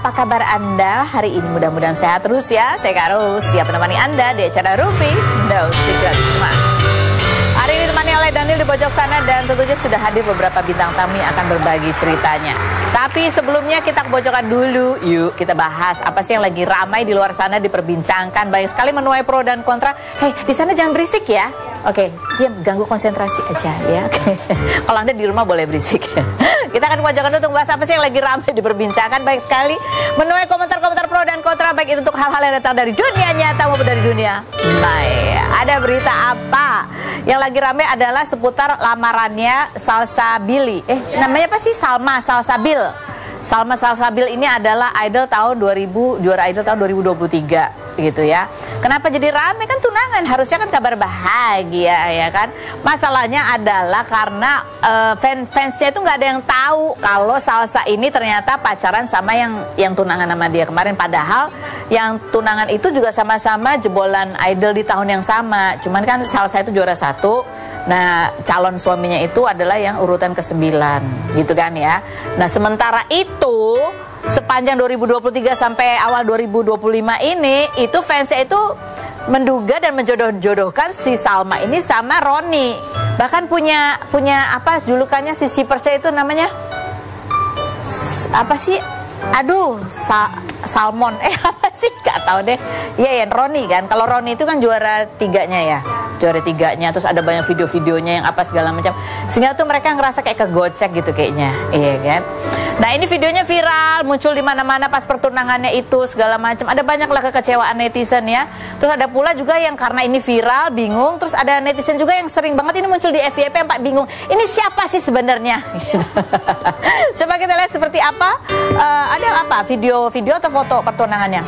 apa kabar Anda hari ini? Mudah-mudahan sehat terus ya. Saya Karus, siap menemani Anda di acara Rupi No Secret. Hari ini ditemani oleh Daniel di pojok sana dan tentunya sudah hadir beberapa bintang tamu yang akan berbagi ceritanya. Tapi sebelumnya kita ke pojokan dulu. Yuk kita bahas apa sih yang lagi ramai di luar sana diperbincangkan. Banyak sekali menuai pro dan kontra. Hei, di sana jangan berisik ya. Oke, dia ganggu konsentrasi aja ya. Kalau Anda di rumah boleh berisik. Kita akan pojokan untuk bahas apa sih yang lagi ramai diperbincangkan. Baik sekali menuai komentar-komentar pro dan kontra, baik itu untuk hal-hal yang datang dari dunia nyata maupun dari dunia maya. Ada berita apa? Yang lagi ramai adalah seputar lamarannya Salsabil. Namanya apa sih? Salma Salsabil. Salma Salsabil ini adalah idol tahun 2000, juara idol tahun 2023 gitu ya. Kenapa jadi rame? Kan tunangan, harusnya kan kabar bahagia ya kan. Masalahnya adalah karena fansnya itu nggak ada yang tahu kalau Salsa ini ternyata pacaran sama yang tunangan sama dia kemarin. Padahal yang tunangan itu juga sama-sama jebolan idol di tahun yang sama. Cuman kan Salsa itu juara 1. Nah, calon suaminya itu adalah yang urutan ke-9 gitu kan ya. Nah, sementara itu sepanjang 2023 sampai awal 2025 ini itu fansnya itu menduga dan menjodoh-jodohkan si Salma ini sama Roni. Bahkan punya apa julukannya si Shipersnya itu namanya apa sih? Aduh, Salmon. Apa sih? Gak tahu deh. Iya ya, Roni kan. Kalau Roni itu kan juara 3-nya ya. Juara 3-nya, terus ada banyak video-videonya yang apa segala macam. Sehingga tuh mereka ngerasa kayak kegocek gitu kayaknya. Iya kan? Nah, ini videonya viral, muncul di mana-mana pas pertunangannya itu segala macam. Ada banyaklah kekecewaan netizen ya. Terus ada pula juga yang karena ini viral bingung, terus ada netizen juga yang sering banget ini muncul di FYP yang Pak bingung. Ini siapa sih sebenarnya? Coba kita lihat seperti apa. Ada apa? Video atau foto pertunangannya?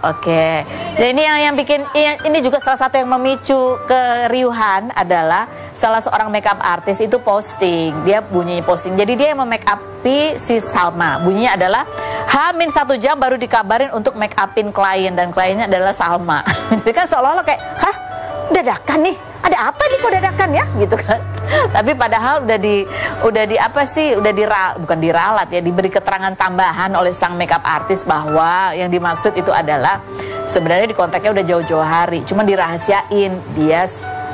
Oke. Dan ini yang bikin ini juga salah satu yang memicu keriuhan adalah salah seorang makeup artis itu posting. Dia bunyinya posting. Jadi dia yang memake upi si Salma. Bunyinya adalah H-1 jam baru dikabarin untuk make upin klien dan kliennya adalah Salma. Jadi kan seolah-olah kayak, hah? Dadakan nih? Ada apa nih kok dadakan ya? Gitu kan. Tapi padahal udah bukan diralat ya, diberi keterangan tambahan oleh sang makeup artis bahwa yang dimaksud itu adalah sebenarnya di kontaknya udah jauh-jauh hari, cuma dirahasiain dia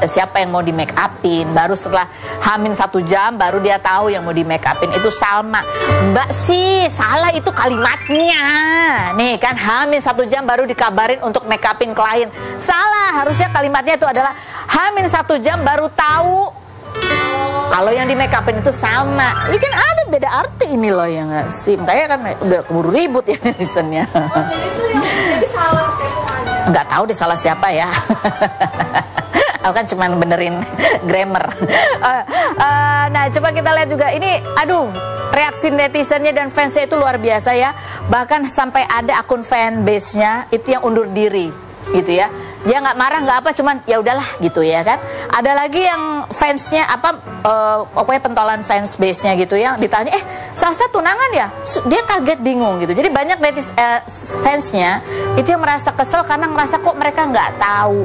siapa yang mau di make upin. Baru setelah H-1 jam baru dia tahu yang mau di make upin itu Salma. Mbak sih salah itu kalimatnya. Nih kan H-1 jam baru dikabarin untuk make upin klien. Salah, harusnya kalimatnya itu adalah H-1 jam baru tahu kalau yang di make upin itu Salma. Ini kan ada beda arti ini loh ya nggak sih? Makanya kan udah keburu ribut ya netizennya. Oh, jadi itu yang jadi salah temanya. Nggak tahu deh salah siapa ya. Aku kan cuma benerin grammar. Nah, coba kita lihat juga ini. Aduh, reaksi netizennya dan fansnya itu luar biasa ya. Bahkan sampai ada akun fanbase-nya itu yang undur diri, gitu ya. Dia nggak marah nggak apa, cuman ya udahlah gitu ya kan. Ada lagi yang fansnya pokoknya pentolan fans base-nya gitu ya. Ditanya, Salsa tunangan ya? Dia kaget bingung gitu. Jadi banyak fansnya itu yang merasa kesel karena ngerasa kok mereka nggak tahu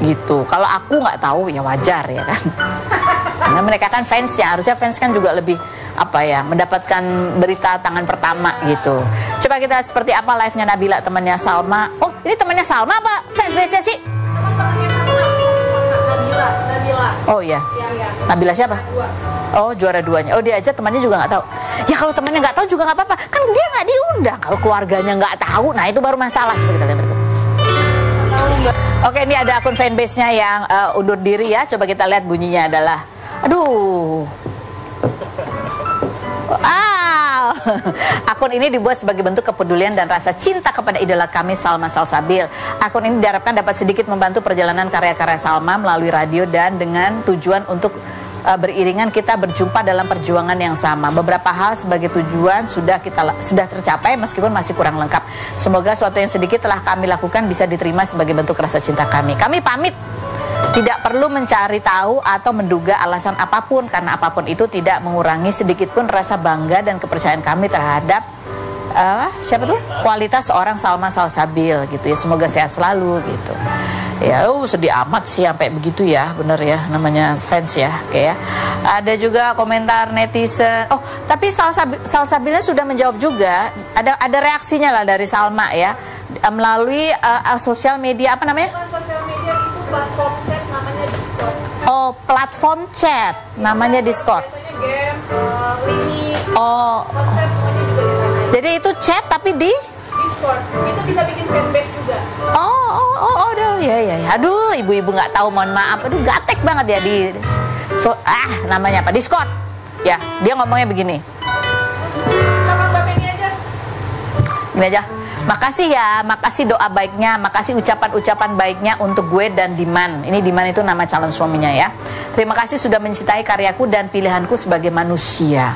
gitu. Kalau aku nggak tahu ya wajar ya kan. Karena mereka kan fans ya, harusnya fans kan juga lebih mendapatkan berita tangan pertama gitu. Coba kita lihat seperti apa live-nya Nabila temannya Salma. Oh, ini temannya Salma apa fans base-nya sih? Temannya sama Nabila. Oh iya. Iya. Nabila siapa? Oh, juara 2-nya. Oh, dia aja temannya juga nggak tahu. Ya kalau temannya nggak tahu juga nggak apa-apa. Kan dia nggak diundang. Kalau keluarganya nggak tahu, nah itu baru masalah. Coba kita lihat berikut. Oke, ini ada akun fanbase-nya yang undur diri ya. Coba kita lihat bunyinya adalah, aduh. Akun ini dibuat sebagai bentuk kepedulian dan rasa cinta kepada idola kami Salma Salsabil. Akun ini diharapkan dapat sedikit membantu perjalanan karya-karya Salma melalui radio dan dengan tujuan untuk beriringan kita berjumpa dalam perjuangan yang sama. Beberapa hal sebagai tujuan sudah tercapai meskipun masih kurang lengkap. Semoga sesuatu yang sedikit telah kami lakukan bisa diterima sebagai bentuk rasa cinta kami. Kami pamit. Tidak perlu mencari tahu atau menduga alasan apapun, karena apapun itu tidak mengurangi sedikit pun rasa bangga dan kepercayaan kami terhadap kualitas seorang Salma Salsabil gitu ya. Semoga sehat selalu gitu. Ya, sedih amat sih sampai begitu ya, bener ya, namanya fans ya, oke ya. Ada juga komentar netizen. Oh, tapi Salsabila sudah menjawab juga. Ada reaksinya lah dari Salma ya, melalui sosial media, apa namanya? Bukan sosial media, itu platform chat namanya Discord. Oh, platform chat namanya Discord. Biasanya game, lini, Oh, konser semuanya juga di sana. jadi itu chat tapi di Discord itu bisa bikin fanbase juga. ya. Aduh, ibu-ibu nggak tahu, mohon maaf. Aduh, gatek banget ya namanya apa? Discord. Ya, dia ngomongnya begini. Silakan Mbak Penny aja. Ini aja. Makasih ya, makasih doa baiknya, makasih ucapan-ucapan baiknya untuk gue dan Diman. Ini Diman itu nama calon suaminya ya. Terima kasih sudah mencintai karyaku dan pilihanku sebagai manusia.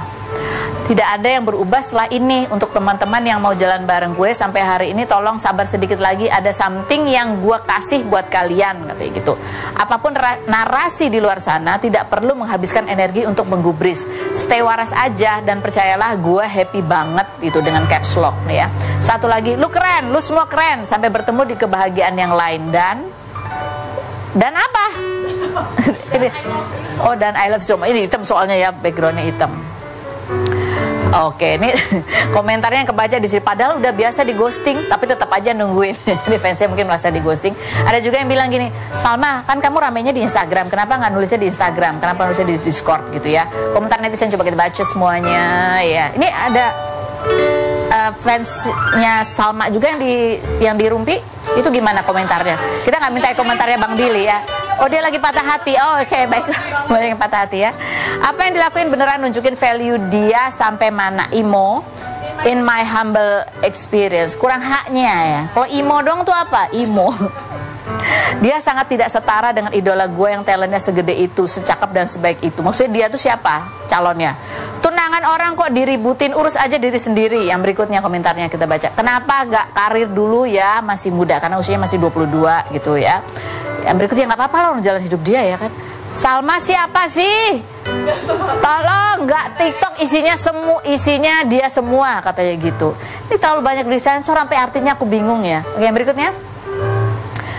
Tidak ada yang berubah setelah ini. Untuk teman-teman yang mau jalan bareng gue sampai hari ini, tolong sabar sedikit lagi. Ada something yang gue kasih buat kalian, katanya gitu. Apapun narasi di luar sana, tidak perlu menghabiskan energi untuk menggubris. Stay waras aja dan percayalah gue happy banget gitu dengan caps lock nih ya. Satu lagi, lu keren, lu semua keren. Sampai bertemu di kebahagiaan yang lain. Dan apa? Oh, dan I love you so much. Ini hitam soalnya ya, backgroundnya hitam. Oke, ini komentarnya yang kebaca di sini. Padahal udah biasa di ghosting, tapi tetap aja nungguin. Ini fansnya mungkin merasa di ghosting. Ada juga yang bilang gini, Salma, kan kamu ramenya di Instagram, kenapa nggak nulisnya di Instagram? Kenapa nulisnya di Discord gitu ya? Komentar netizen coba kita baca semuanya. Ya, ini ada fansnya Salma juga yang di Rumpi. Itu gimana komentarnya? Kita nggak minta komentarnya Bang Dili ya. Oh, dia lagi patah hati. Oh, oke, baik. Banyak yang patah hati ya. Apa yang dilakuin beneran nunjukin value dia sampai mana? Imo, in my humble experience. Kurang haknya ya. Kalau Imo dong tuh apa? Imo. Dia sangat tidak setara dengan idola gue yang talentnya segede itu, secakep dan sebaik itu. Maksudnya dia tuh siapa calonnya? Tunangan orang kok diributin, urus aja diri sendiri. Yang berikutnya komentarnya kita baca. Kenapa gak karir dulu ya, masih muda? Karena usianya masih 22 gitu ya. Yang berikutnya nggak apa-apa loh jalan hidup dia ya kan. Salma siapa sih? Tolong, nggak TikTok isinya dia semua katanya gitu. Ini terlalu banyak disensor sampai artinya aku bingung ya. Oke, yang berikutnya.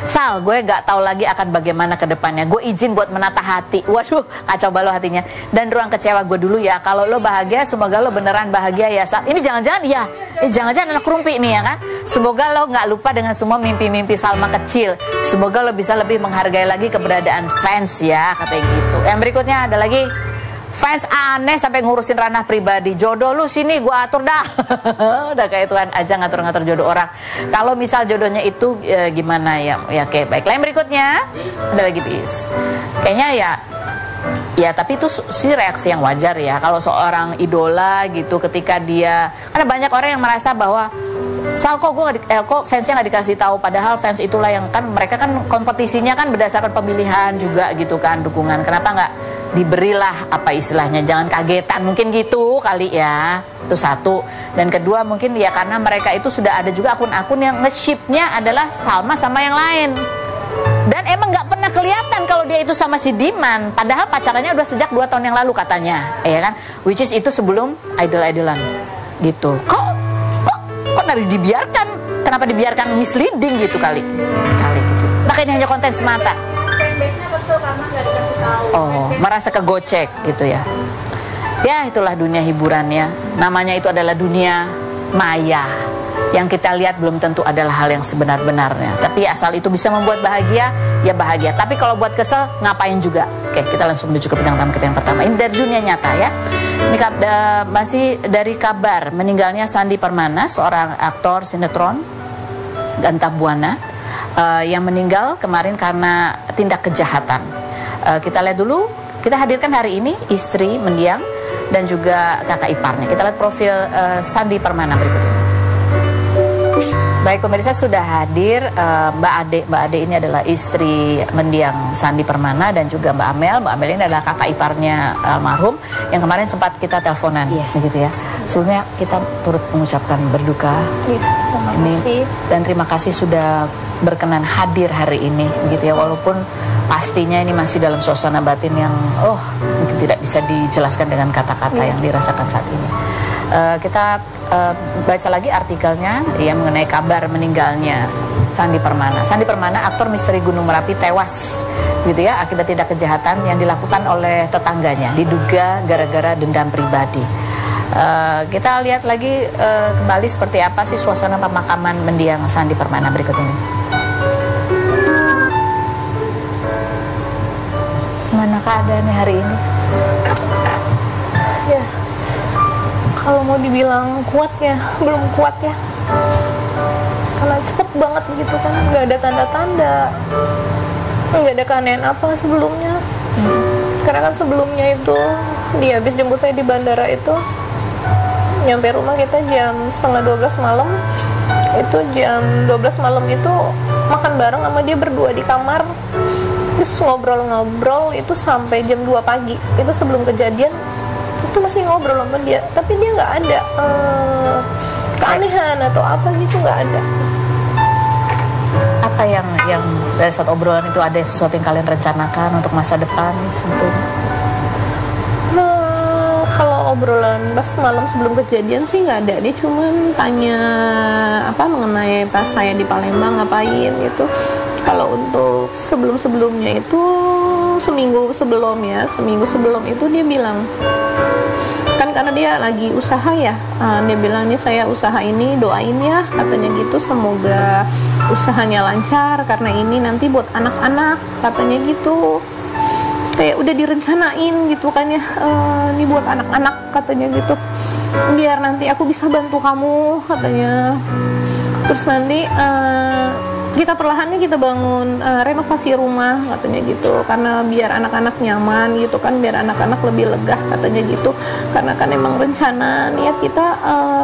Sal, gue gak tahu lagi akan bagaimana ke depannya. Gue izin buat menata hati. Waduh, kacau balau hatinya. Dan ruang kecewa gue dulu ya. Kalau lo bahagia, semoga lo beneran bahagia ya, Sal. Ini jangan-jangan ya. Jangan-jangan anak Rumpi nih ya kan. Semoga lo gak lupa dengan semua mimpi-mimpi Salma kecil. Semoga lo bisa lebih menghargai lagi keberadaan fans ya, katanya gitu. Yang berikutnya ada lagi. Fans aneh sampai ngurusin ranah pribadi. Jodoh lu sini gua atur dah. Udah kayak Tuhan aja ngatur-ngatur jodoh orang. Kalau misal jodohnya itu gimana ya? Ya oke, baik. Yang berikutnya ada lagi bis. Kayaknya ya tapi itu sih reaksi yang wajar ya. Kalau seorang idola gitu ketika dia, karena banyak orang yang merasa bahwa Sal kok fansnya nggak dikasih tahu, padahal fans itulah yang kan mereka kan kompetisinya kan berdasarkan pemilihan juga gitu kan, dukungan. Kenapa nggak diberilah apa istilahnya, jangan kagetan mungkin gitu kali ya. Itu satu. Dan kedua mungkin ya karena mereka itu sudah ada juga akun-akun yang nge-shipnya adalah Salma sama yang lain. Dan emang nggak pernah kelihatan kalau dia itu sama si Diman, padahal pacarannya udah sejak 2 tahun yang lalu katanya, ya kan? Which is itu sebelum idol-idolan gitu. Kok dibiarkan? Kenapa dibiarkan misleading gitu kali gitu. Makanya hanya konten semata. Fanbase-nya kesel karena nggak dikasih tahu. Oh, merasa kegocek gitu ya. Ya, itulah dunia hiburan ya. Namanya itu adalah dunia maya. Yang kita lihat belum tentu adalah hal yang sebenar-benarnya. Tapi asal itu bisa membuat bahagia, ya bahagia. Tapi kalau buat kesel, ngapain juga. Oke, kita langsung menuju ke bintang tamu kita yang pertama. Ini dari dunia nyata ya. Ini masih dari kabar meninggalnya Sandi Permana, seorang aktor sinetron Ganta Buana, yang meninggal kemarin karena tindak kejahatan. Kita lihat dulu, kita hadirkan hari ini istri mendiang dan juga kakak iparnya. Kita lihat profil Sandi Permana berikut ini. Baik pemirsa, sudah hadir Mbak Ade ini adalah istri mendiang Sandi Permana dan juga Mbak Amel. Mbak Amel ini adalah kakak iparnya almarhum yang kemarin sempat kita teleponan, begitu ya. Sebelumnya kita turut mengucapkan berduka ini dan terima kasih sudah berkenan hadir hari ini, begitu ya. Walaupun pastinya ini masih dalam suasana batin yang mungkin tidak bisa dijelaskan dengan kata-kata yang dirasakan saat ini. Kita baca lagi artikelnya yang mengenai kabar meninggalnya Sandi Permana. Sandi Permana, aktor misteri Gunung Merapi, tewas gitu ya akibat tindak kejahatan yang dilakukan oleh tetangganya, diduga gara-gara dendam pribadi. Kita lihat lagi kembali seperti apa sih suasana pemakaman mendiang Sandi Permana berikut ini. Mana keadaannya hari ini? Ya, kalau mau dibilang kuat ya, belum kuat ya. Karena cepet banget gitu kan, nggak ada tanda-tanda, nggak ada keanehan apa sebelumnya. Karena kan sebelumnya itu dia habis jemput saya di bandara itu, nyampe rumah kita jam setengah 12 malam. Itu jam 12 malam itu makan bareng sama dia berdua di kamar. Terus ngobrol-ngobrol itu sampai jam 2 pagi. Itu sebelum kejadian itu masih ngobrol sama dia, tapi dia nggak ada keanehan atau apa gitu, nggak ada. Apa yang dari saat obrolan itu ada sesuatu yang kalian rencanakan untuk masa depan sebetulnya? Kalau obrolan pas malam sebelum kejadian sih nggak ada. Dia cuman tanya apa mengenai pas saya di Palembang ngapain gitu. Kalau untuk sebelum-sebelumnya itu seminggu sebelum itu dia bilang, kan karena dia lagi usaha ya, dia bilang nih saya usaha ini doain ya katanya gitu, semoga usahanya lancar karena ini nanti buat anak-anak katanya gitu, kayak udah direncanain gitu kan ya, ini buat anak-anak katanya gitu, biar nanti aku bisa bantu kamu katanya. Terus nanti kita perlahannya kita bangun renovasi rumah katanya gitu, karena biar anak-anak nyaman gitu kan, biar anak-anak lebih lega katanya gitu, karena kan emang rencana niat kita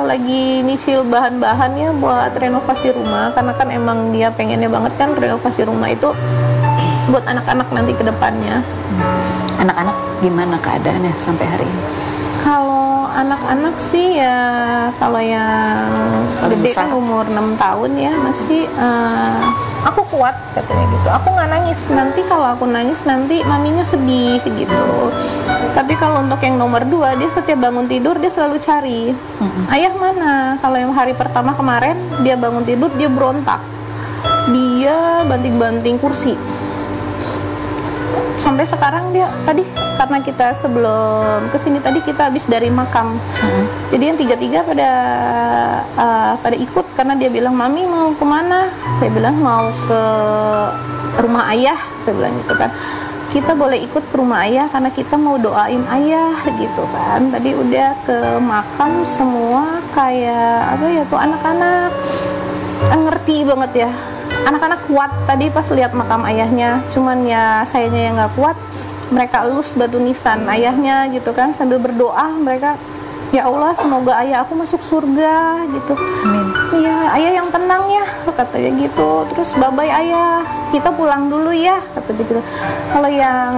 lagi nyicil bahan-bahannya buat renovasi rumah, karena kan emang dia pengennya banget kan renovasi rumah itu buat anak-anak nanti ke depannya. Anak-anak gimana keadaannya sampai hari ini? Kalau anak-anak sih ya, kalau yang gede kan umur 6 tahun ya masih aku kuat katanya gitu, aku nggak nangis, nanti kalau aku nangis nanti maminya sedih gitu. Tapi kalau untuk yang nomor 2, dia setiap bangun tidur dia selalu cari ayah mana. Kalau yang hari pertama kemarin dia bangun tidur dia berontak, dia banting-banting kursi. Sampai sekarang dia tadi, karena kita sebelum kesini tadi kita habis dari makam, jadi yang tiga-tiga pada ikut, karena dia bilang mami mau kemana, saya bilang mau ke rumah ayah, saya bilang gitu kan, kita boleh ikut ke rumah ayah karena kita mau doain ayah gitu kan. Tadi udah ke makam semua kayak apa ya tuh, anak-anak ngerti banget ya. Anak-anak kuat tadi pas lihat makam ayahnya, cuman ya sayanya yang nggak kuat, mereka elus batu nisan ayahnya gitu kan, sambil berdoa mereka, ya Allah semoga ayah aku masuk surga gitu. Amin. Iya ayah yang tenang ya katanya gitu. Terus bye-bye ayah, kita pulang dulu ya katanya gitu. Kalau yang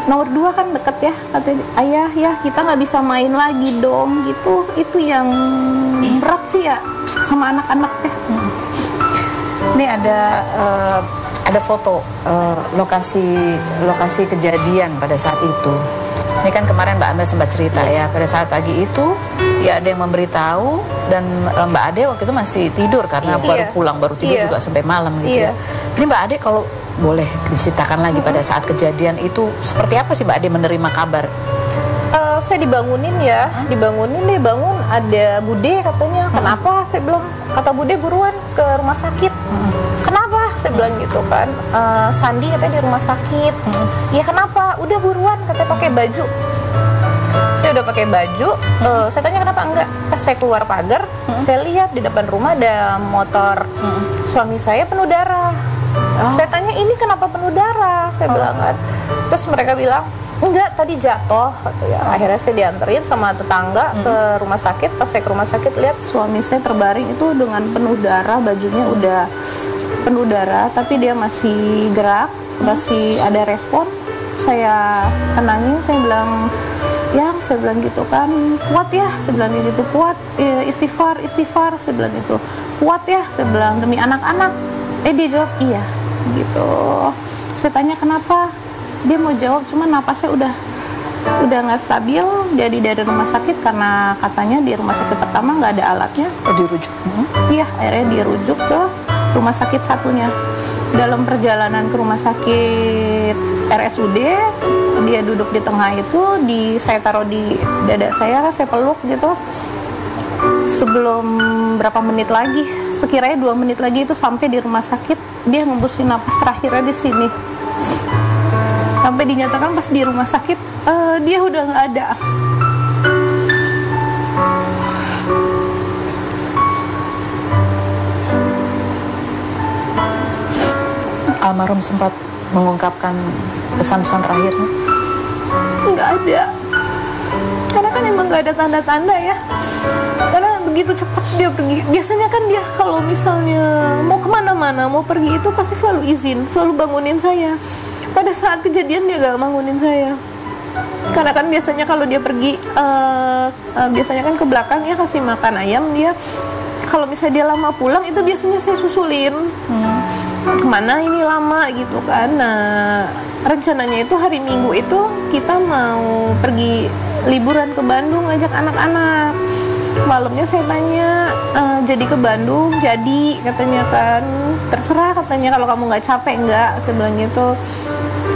nomor 2 kan deket ya, katanya ayah ya kita nggak bisa main lagi dong gitu. Itu yang berat sih ya sama anak-anak ya. Ini ada foto lokasi kejadian pada saat itu. Ini kan kemarin Mbak Amel sempat cerita ya, pada saat pagi itu ya ada yang memberitahu, dan Mbak Ade waktu itu masih tidur karena baru pulang, baru tidur juga sampai malam gitu ya. Ini Mbak Ade kalau boleh diceritakan lagi pada saat kejadian itu seperti apa sih Mbak Ade menerima kabar? Saya dibangunin ya, dia bangun, ada Bude katanya, kenapa? Saya bilang, kata Bude buruan ke rumah sakit. Kenapa? Saya bilang gitu kan, Sandi katanya di rumah sakit. Ya kenapa? Udah buruan, katanya pakai baju. Saya udah pakai baju, saya tanya kenapa enggak. Pas saya keluar pagar, saya lihat di depan rumah ada motor suami saya penuh darah. Saya tanya ini kenapa penuh darah? Saya bilang kan. Terus mereka bilang, enggak, tadi jatuh katanya. Akhirnya saya dianterin sama tetangga ke rumah sakit. Pas saya ke rumah sakit lihat suami saya terbaring itu dengan penuh darah, bajunya udah penuh darah, tapi dia masih gerak, masih ada respon. Saya tenangin, saya bilang, yang saya bilang gitu kan, kuat ya, saya bilang gitu, kuat, istighfar, saya bilang gitu, kuat ya, saya bilang demi anak-anak. Dia jawab iya gitu. Saya tanya kenapa, dia mau jawab cuma napasnya udah nggak stabil. Dia dari rumah sakit karena katanya di rumah sakit pertama nggak ada alatnya, Dirujuk. iya akhirnya dirujuk ke rumah sakit satunya. Dalam perjalanan ke rumah sakit RSUD, dia duduk di tengah itu, saya taruh di dada saya peluk gitu. Sebelum berapa menit lagi, sekiranya 2 menit lagi itu sampai di rumah sakit, dia ngembusin napas terakhirnya di sini. Sampai dinyatakan pas di rumah sakit, dia udah nggak ada. Almarhum sempat mengungkapkan pesan-pesan terakhirnya? Nggak ada. Karena kan emang nggak ada tanda-tanda ya. Karena begitu cepat dia pergi. Biasanya kan dia kalau misalnya mau kemana-mana, mau pergi itu pasti selalu izin, selalu bangunin saya. Pada saat kejadian dia nggak bangunin saya. Karena kan biasanya kalau dia pergi, biasanya kan ke belakang ya kasih makan ayam dia. Kalau misalnya dia lama pulang itu biasanya saya susulin. Kemana ini lama gitu kan. Nah, rencananya itu hari Minggu itu kita mau pergi liburan ke Bandung, ngajak anak-anak. Malamnya saya tanya, jadi ke Bandung? Jadi katanya kan, terserah katanya, kalau kamu nggak capek nggak, saya bilang gitu.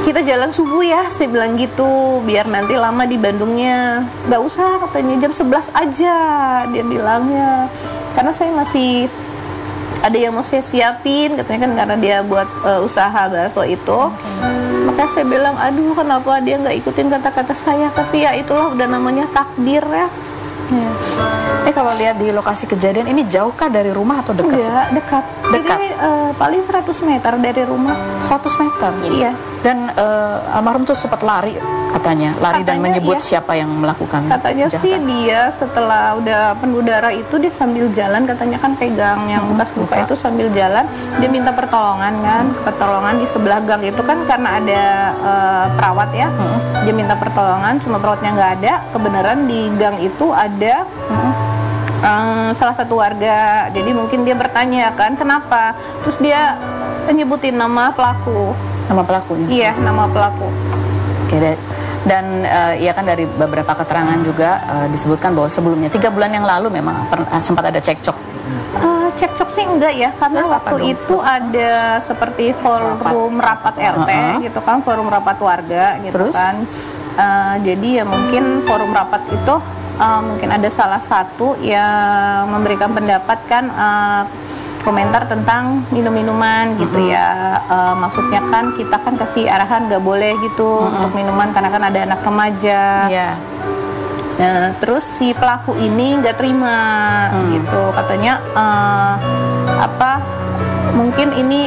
Kita jalan subuh ya, saya bilang gitu, biar nanti lama di Bandungnya. Nggak usah katanya, jam 11 aja dia bilangnya. Karena saya masih ada yang mau saya siapin katanya kan, karena dia buat usaha bakso itu. Maka saya bilang, aduh kenapa dia nggak ikutin kata-kata saya. Tapi ya itulah, udah namanya takdir ya. Kalau lihat di lokasi kejadian ini, jauhkah dari rumah atau dekat? Enggak, dekat. Dekat? Jadi paling 100 meter dari rumah. 100 meter? Iya. Dan almarhum tuh sempat lari katanya, lari dan menyebut iya. Siapa yang melakukan katanya kejahatan. Sih dia setelah udah penuh darah itu dia sambil jalan, katanya kan pegang yang bekas luka itu sambil jalan, dia minta pertolongan kan, pertolongan di sebelah gang itu kan karena ada perawat ya, dia minta pertolongan, cuma perawatnya nggak ada. Kebenaran di gang itu ada salah satu warga, jadi mungkin dia bertanya kan kenapa, terus dia nyebutin nama pelaku. Nama pelakunya? Iya, nama pelaku. Oke, dan ya kan dari beberapa keterangan juga disebutkan bahwa sebelumnya 3 bulan yang lalu memang sempat ada cekcok. Cekcok sih enggak ya, karena terus waktu itu ada seperti forum rapat RT gitu kan, forum rapat warga gitu. Terus? Kan. Jadi ya mungkin forum rapat itu mungkin ada salah satu yang memberikan pendapat kan, komentar tentang minum-minuman gitu ya. Maksudnya kan kita kan kasih arahan nggak boleh gitu untuk minuman karena kan ada anak remaja. Nah, terus si pelaku ini nggak terima gitu, katanya mungkin ini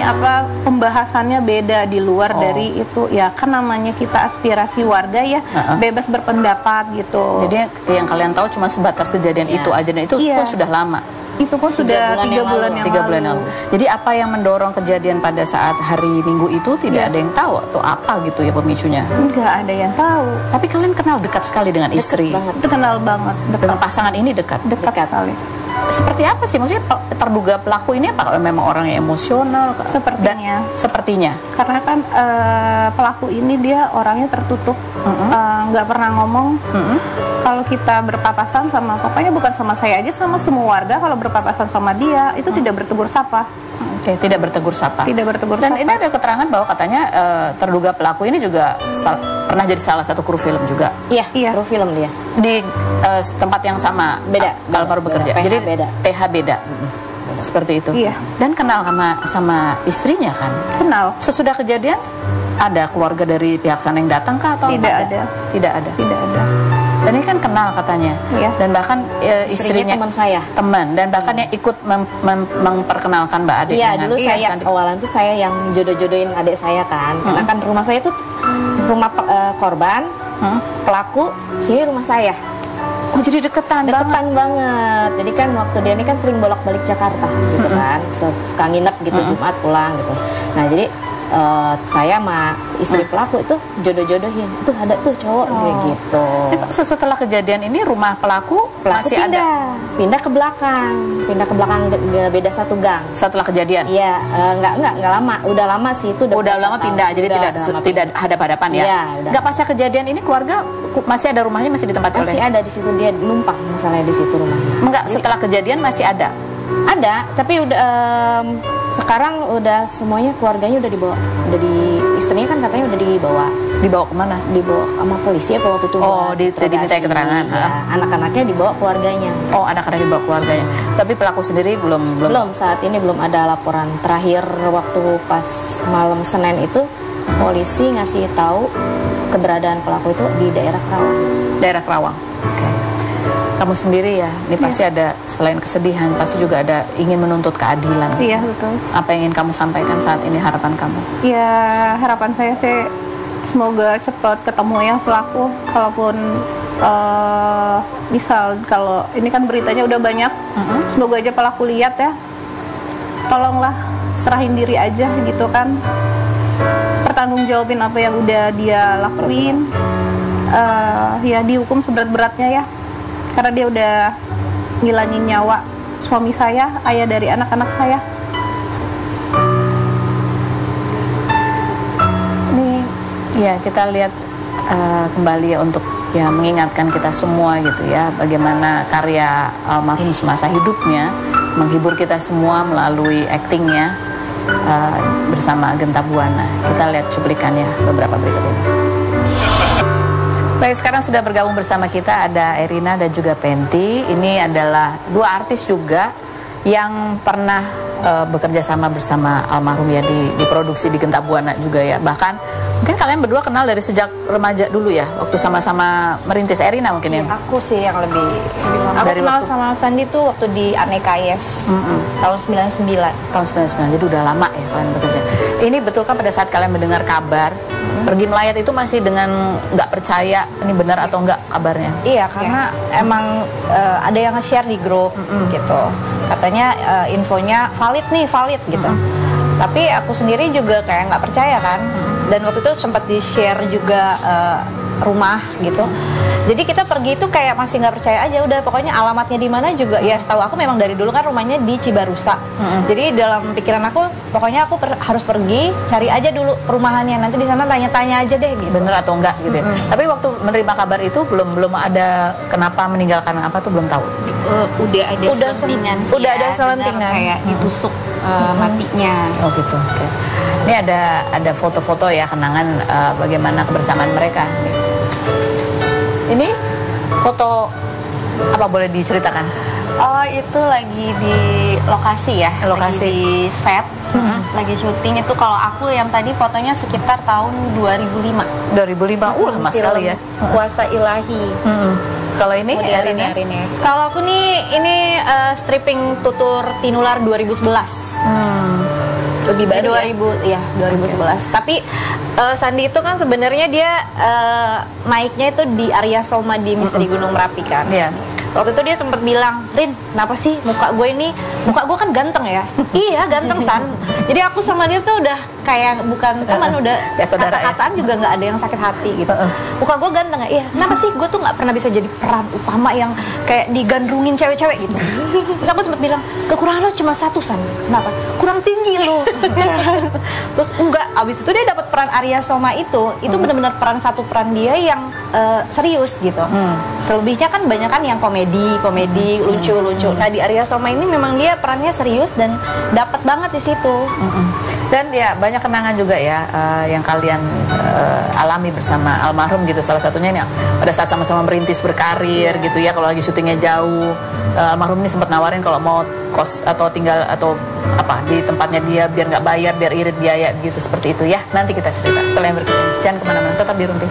pembahasannya beda di luar dari itu ya, kan namanya kita aspirasi warga ya, bebas berpendapat gitu. Jadi yang kalian tahu cuma sebatas kejadian itu aja, dan itu pun sudah lama. Itu pun sudah 3 bulan yang lalu. Jadi apa yang mendorong kejadian pada saat hari Minggu itu tidak ada yang tahu atau apa gitu ya pemicunya? Enggak ada yang tahu. Tapi kalian kenal dekat sekali dengan istri? Kenal banget. Dengan pasangan ini dekat sekali. Seperti apa sih? Maksudnya terduga pelaku ini apa memang orang yang emosional? Sepertinya. Karena kan pelaku ini dia orangnya tertutup, nggak pernah ngomong. Kalau kita berpapasan sama, pokoknya bukan sama saya aja, sama semua warga, kalau berpapasan sama dia itu tidak bertegur sapa. Oke, tidak bertegur sapa. Tidak bertegur Dan sapa. ini ada keterangan bahwa katanya terduga pelaku ini juga pernah jadi salah satu kru film juga. Iya, kru film dia. Di tempat yang sama. Beda. Almarhum bekerja. PH Jadi beda. PH beda. Seperti itu. Iya. Dan kenal sama istrinya kan? Kenal. Sesudah kejadian ada keluarga dari pihak sana yang datang kah atau Tidak ada. Tidak ada. Tidak ada. Dan ini kan kenal katanya. Iya. Dan bahkan istrinya teman saya. Teman, dan bahkan yang ikut memperkenalkan Mbak Ade. Iya, dengan dulu saya awalan tuh saya yang jodoh-jodohin adik saya kan. Karena kan rumah saya tuh rumah korban, pelaku, sini rumah saya. Oh, jadi deketan banget. Jadi kan waktu dia ini kan sering bolak-balik Jakarta gitu kan. Suka nginep gitu, Jumat pulang gitu. Nah, jadi saya sama istri pelaku itu jodoh-jodohin. Tuh ada tuh cowok kayak gitu. Setelah kejadian ini rumah pelaku masih pindah ke belakang. Pindah ke belakang beda satu gang. Setelah kejadian? Iya, enggak lama. Udah lama sih itu. Udah lama pindah, jadi tidak hadap-hadapan ya? Iya, nggak pasca kejadian ini keluarga masih ada rumahnya, masih ditempati oleh? Masih ada di situ, dia numpang misalnya di situ rumahnya. Enggak, setelah kejadian masih ada? Ada, tapi udah sekarang udah semuanya keluarganya udah dibawa, istrinya kan katanya udah dibawa kemana? Dibawa sama polisi apa waktu itu? Oh, diminta keterangan. Ya, anak-anaknya dibawa keluarganya. Oh, anak-anaknya dibawa keluarganya. Tapi pelaku sendiri belum. Saat ini belum ada laporan. Terakhir waktu pas malam Senin itu polisi ngasih tahu keberadaan pelaku itu di daerah Kerawang. Daerah Kerawang. Oke. Kamu sendiri ya, ini pasti ada selain kesedihan, pasti juga ada ingin menuntut keadilan. Iya, betul. Apa yang ingin kamu sampaikan saat ini, harapan kamu? Ya, harapan saya sih semoga cepat ketemu ya pelaku. Kalaupun misal kalau ini kan beritanya udah banyak, semoga aja pelaku lihat ya. Tolonglah serahin diri aja gitu kan. Pertanggungjawabin apa yang udah dia lakuin. Ya dihukum seberat-beratnya ya. Karena dia udah ngilangin nyawa suami saya, ayah dari anak-anak saya. Nih, ya kita lihat kembali ya untuk ya mengingatkan kita semua gitu ya, bagaimana karya almarhum semasa hidupnya menghibur kita semua melalui aktingnya bersama Genta Buana. Kita lihat cuplikannya beberapa berikut ini. Baik, sekarang sudah bergabung bersama kita ada Erina dan juga Penti. Ini adalah dua artis juga yang pernah bekerja sama bersama almarhum ya di produksi di Genta Buana juga ya. Bahkan mungkin kalian berdua kenal dari sejak remaja dulu ya, waktu sama-sama merintis. Erina mungkin ya. Aku sih yang lebih. Aku Dari kenal waktu- sama Sandi tuh waktu di Aneka Yes tahun 99. Tahun 99, jadi udah lama ya kalian bekerja. Ini betulkah pada saat kalian mendengar kabar pergi melayat itu masih dengan nggak percaya ini benar atau enggak kabarnya? Iya, karena emang ada yang nge-share di grup gitu. Katanya infonya valid gitu. Tapi aku sendiri juga kayak nggak percaya kan. Dan waktu itu sempat di-share juga rumah gitu. Jadi kita pergi itu kayak masih nggak percaya aja, udah pokoknya alamatnya di mana juga ya setahu aku memang dari dulu kan rumahnya di Cibarusa. Jadi dalam pikiran aku pokoknya aku harus pergi cari aja dulu perumahannya, nanti di sana tanya-tanya aja deh gitu. Bener atau enggak gitu ya. Tapi waktu menerima kabar itu belum ada kenapa meninggal karena apa tuh belum tahu. Udah selentingan sih udah ya, ada selentingan. dengar kayak ditusuk matinya. Oh gitu. Oke. Ini ada foto-foto ya kenangan bagaimana kebersamaan mereka. Ini foto apa, boleh diceritakan? Oh, itu lagi di lokasi ya, Lokasi. lagi di set, lagi syuting. Itu kalau aku yang tadi fotonya sekitar tahun 2005. 2005, lama sekali ya. Kuasa Ilahi. Kalau ini Erina? Kalau aku nih ini stripping tutur Tinular 2011. Lebih baru 2011. Tapi Sandi itu kan sebenarnya dia naiknya itu di Arya Soma di Misteri Gunung Merapi kan. Iya. Waktu itu dia sempat bilang, Rin, kenapa sih muka gue kan ganteng ya? Iya, ganteng San. Jadi aku sama dia tuh udah kayak bukan teman, udah kayak saudara ya? kata-kataan juga nggak ada yang sakit hati gitu. Muka gue ganteng ya? Iya. Kenapa sih gue tuh nggak pernah bisa jadi peran utama yang kayak digandrungin cewek-cewek gitu? Terus aku sempat bilang, kekurangan lo cuma satu San. Kenapa? Kurang tinggi lo. Terus enggak, abis itu dia dapat peran Arya Soma itu benar-benar satu peran dia yang serius gitu. Selebihnya kan banyak kan yang komedi, lucu-lucu. Nah di Arya Soma ini memang dia perannya serius dan dapat banget di situ. Dan ya banyak kenangan juga ya yang kalian alami bersama almarhum gitu. Salah satunya ini pada saat sama-sama merintis berkarir gitu ya. Kalau lagi syutingnya jauh, almarhum ini sempat nawarin kalau mau kos atau tinggal atau apa di tempatnya dia biar nggak bayar, biar irit biaya gitu, seperti itu ya. Nanti kita cerita setelah yang berikut ini. Jangan kemana-mana, tetap di Rumpi.